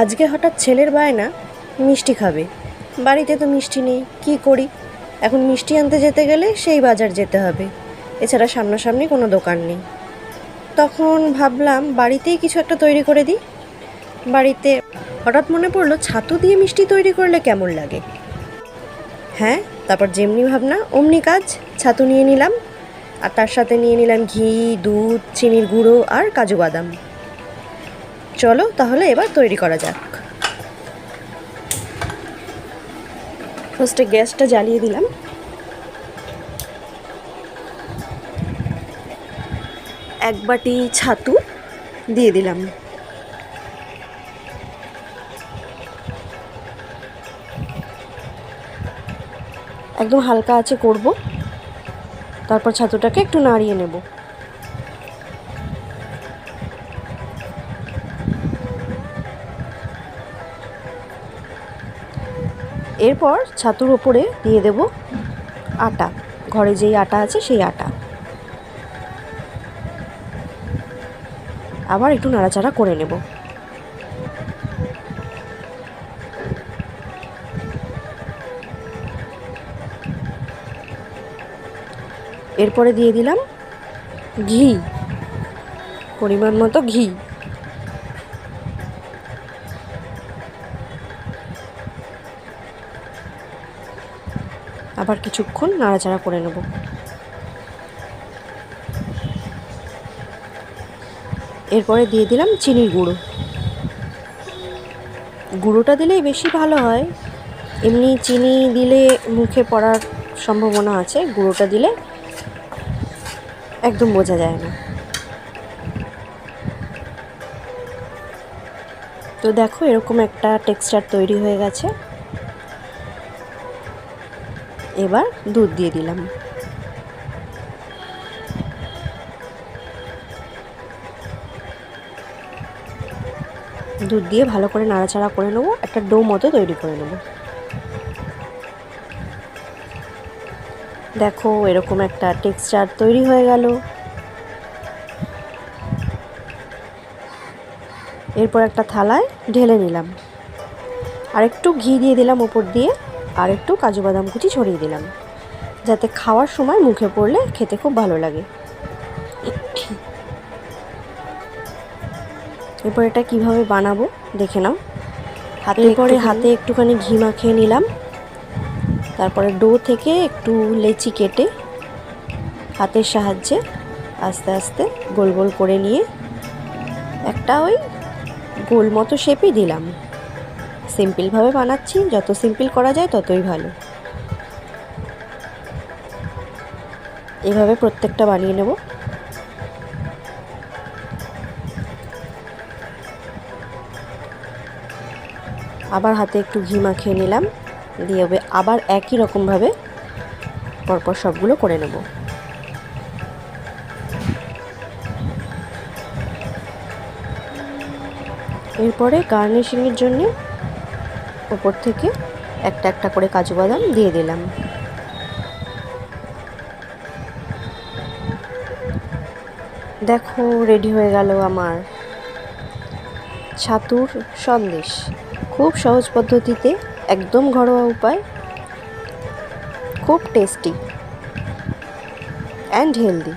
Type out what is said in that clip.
আজকে হঠাৎ ছেলের বায়না মিষ্টি খাবে। বাড়িতে তো মিষ্টি নেই, কি করি? এখন মিষ্টি আনতে যেতে গেলে সেই বাজার যেতে হবে, এছাড়া সামনাসামনি কোনো দোকান নেই। তখন ভাবলাম বাড়িতেই কিছু একটা তৈরি করে দিই। বাড়িতে হঠাৎ মনে পড়লো ছাতু দিয়ে মিষ্টি তৈরি করলে কেমন লাগে। হ্যাঁ, তারপর যেমনি ভাবনা অমনি কাজ। ছাতু নিয়ে নিলাম, আর তার সাথে নিয়ে নিলাম ঘি, দুধ, চিনির গুঁড়ো আর কাজু বাদাম। চলো তাহলে এবার তৈরি করা যাক। ফার্স্টে গ্যাসটা জ্বালিয়ে দিলাম। এক বাটি ছাতু দিয়ে দিলাম। একদম হালকা আঁচে করব, তারপর ছাতুটাকে একটু নাড়িয়ে নেব। এরপর ছাতুর ওপরে দিয়ে দেব আটা, ঘরে যেই আটা আছে সেই আটা। আবার একটু নাড়াচাড়া করে নেব। এরপরে দিয়ে দিলাম ঘি, পরিমাণ মতো ঘি। আবার কিছুক্ষণ নাড়াচাড়া করে নেব। এরপরে দিয়ে দিলাম চিনির গুঁড়ো। গুঁড়োটা দিলেই বেশি ভালো হয়, এমনি চিনি দিলে মুখে পড়ার সম্ভাবনা আছে, গুঁড়োটা দিলে একদম বোঝা যায় না। তো দেখো এরকম একটা টেক্সচার তৈরি হয়ে গেছে। এবার দুধ দিয়ে দিলাম। দুধ দিয়ে ভালো করে নাড়াচাড়া করে নেব, একটা ডো মতো তৈরি করে নেব। দেখো এরকম একটা টেক্সচার তৈরি হয়ে গেল। এরপর একটা থালায় ঢেলে নিলাম, আর একটু ঘি দিয়ে দিলাম ওপর দিয়ে, আর একটু কাজু বাদাম কুচি ছড়িয়ে দিলাম, যাতে খাওয়ার সময় মুখে পড়লে খেতে খুব ভালো লাগে। এরপর এটা কিভাবে বানাবো দেখে নাও। হাতে একটুখানি ঘি মাখিয়ে নিলাম, তারপরে ডো থেকে একটু লেচি কেটে হাতের সাহায্যে আস্তে আস্তে গোল গোল করে নিয়ে একটা ওই গোল মতো শেপই দিলাম। সিম্পলভাবে বানাচ্ছি, যত সিম্পল করা যায় ততই ভালো। এভাবে প্রত্যেকটা বানিয়ে নেব। আবার হাতে একটু ঘি মাখিয়ে নিলাম, দিয়ে আবার একই রকমভাবে পরপর সবগুলো করে নেব। এরপরে গার্নিশিংয়ের জন্য উপর থেকে একটা একটা করে কাজু বাদাম দিয়ে দিলাম। দেখো রেডি হয়ে গেল আমার ছাতুর সন্দেশ। খুব সহজ পদ্ধতিতে, একদম ঘরোয়া উপায়, খুব টেস্টি অ্যান্ড হেলদি।